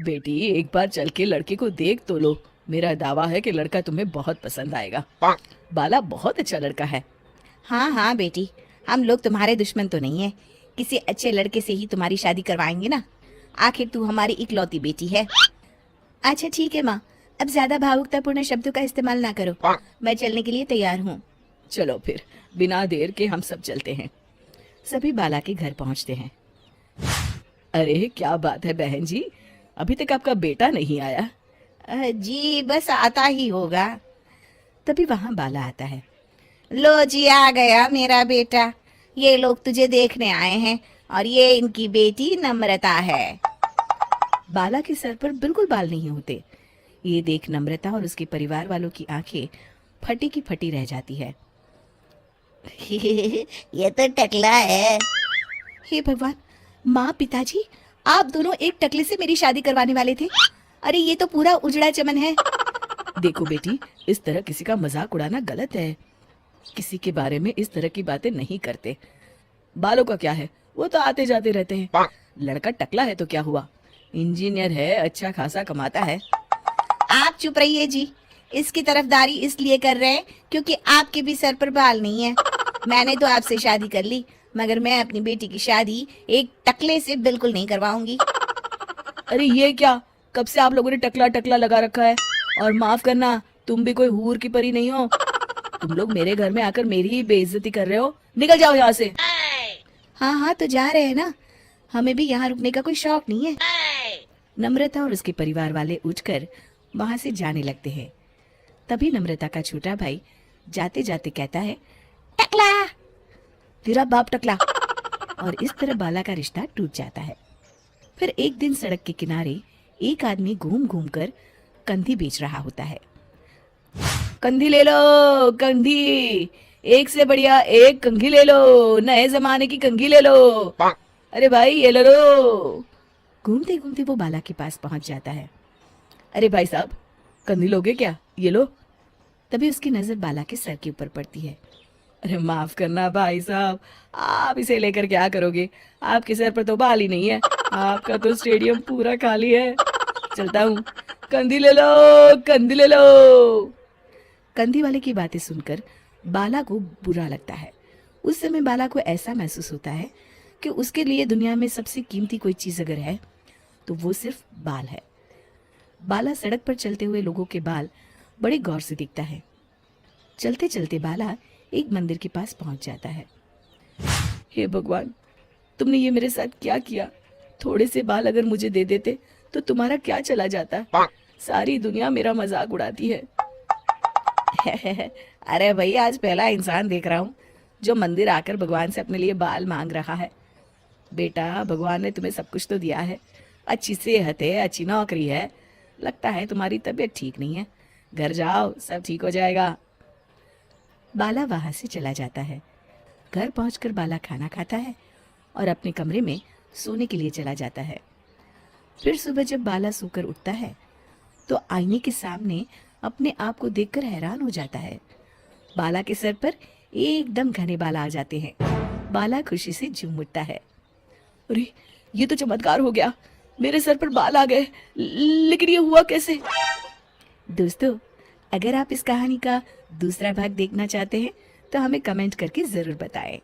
बेटी, एक बार चल के लड़के को देख तो लो। मेरा दावा है कि लड़का तुम्हें बहुत पसंद आएगा। बाला बहुत अच्छा लड़का है। हाँ हाँ बेटी, हम लोग तुम्हारे दुश्मन तो नहीं है। किसी अच्छे लड़के से ही तुम्हारी शादी करवाएंगे ना। आखिर तू हमारी इकलौती बेटी है। अच्छा ठीक है माँ, अब ज्यादा भावुकतापूर्ण शब्दों का इस्तेमाल ना करो। मैं चलने के लिए तैयार हूँ। चलो फिर, बिना देर के हम सब चलते हैं। सभी बाला के घर पहुंचते हैं। अरे क्या बात है बहन जी, अभी तक आपका बेटा नहीं आया? जी बस आता ही होगा। तभी वहां बाला आता है। लो जी, आ गया मेरा बेटा। ये लोग तुझे देखने आए हैं और ये इनकी बेटी नम्रता है। बाला के सर पर बिल्कुल बाल नहीं होते। ये देख नम्रता और उसके परिवार वालों की आंखें फटी की फटी रह जाती है। ये तो टकला है। हे भगवान, माँ पिताजी, आप दोनों एक टकले से मेरी शादी करवाने वाले थे। अरे ये तो पूरा उजड़ा चमन है। देखो बेटी, इस तरह किसी का मजाक उड़ाना गलत है। किसी के बारे में इस तरह की बातें नहीं करते। बालों का क्या है, वो तो आते जाते रहते हैं। लड़का टकला है तो क्या हुआ, इंजीनियर है, अच्छा खासा कमाता है। आप चुप रहिए जी। इसकी तरफदारी इसलिए कर रहे हैं क्योंकि आपके भी सर पर बाल नहीं है। मैंने तो आपसे शादी कर ली, मगर मैं अपनी बेटी की शादी एक टकले से बिल्कुल नहीं करवाऊंगी। अरे ये क्या, कब से आप लोगों ने टकला टकला लगा रखा है? और माफ करना, तुम भी कोई हूर की परी नहीं हो। तुम लोग मेरे घर में आकर मेरी ही बेइज्जती कर रहे हो। निकल जाओ यहाँ से। हाँ हाँ तो जा रहे हैं ना, हमें भी यहाँ रुकने का कोई शौक नहीं है। नम्रता और उसके परिवार वाले उठकर वहां से जाने लगते हैं। तभी नम्रता का छोटा भाई जाते जाते कहता है, टकला, तेरा बाप टकला। और इस तरह बाला का रिश्ता टूट जाता है। फिर एक दिन सड़क के किनारे एक आदमी घूम घूम कर कंधी बेच रहा होता है। कंधी ले लो, कंधी, एक से बढ़िया एक कंघी ले लो, नए जमाने की कंघी ले लो। अरे भाई ये ले लो। घूमते घूमते वो बाला के पास पहुंच जाता है। अरे भाई साहब, कंधी लोगे क्या? ये लो। तभी उसकी नजर बाला के सर के ऊपर पड़ती है। अरे माफ करना भाई साहब, आप इसे लेकर क्या करोगे? आपके सर पर तो बाल ही नहीं है। आपका तो स्टेडियम पूरा खाली है। चलता हूँ, कंधी ले लो, कंधी ले लो। कंधी वाले की बातें सुनकर बाला को बुरा लगता है। उस समय बाला को ऐसा महसूस होता है कि उसके लिए दुनिया में सबसे कीमती कोई चीज अगर है तो वो सिर्फ बाल है। बाला सड़क पर चलते हुए लोगों के बाल बड़े गौर से देखता है। चलते चलते बाला एक मंदिर के पास पहुंच जाता है। हे भगवान, तुमने ये मेरे साथ क्या किया? थोड़े से बाल अगर मुझे दे देते तो तुम्हारा क्या चला जाता? सारी दुनिया मेरा मजाक उड़ाती है। अरे भाई, आज पहला इंसान देख रहा हूँ जो मंदिर आकर भगवान से अपने लिए बाल मांग रहा है। बेटा, भगवान ने तुम्हें सब कुछ तो दिया है, अच्छी सेहत है, अच्छी नौकरी है। लगता है तुम्हारी तबीयत ठीक नहीं है। घर जाओ, सब ठीक हो जाएगा। बाला वहां से चला जाता है। घर पहुंचकर बाला खाना खाता है और अपने कमरे में सोने के लिए चला जाता है। फिर सुबह जब बाला सोकर उठता है तो आईने के सामने अपने आप को देखकर हैरान हो जाता है। बाला के सर पर एकदम घने बाल आ जाते हैं। बाला खुशी से झूम उठता है। अरे ये तो चमत्कार हो गया, मेरे सर पर बाल आ गए। लेकिन ये हुआ कैसे? दोस्तों, अगर आप इस कहानी का दूसरा भाग देखना चाहते हैं तो हमें कमेंट करके जरूर बताएं।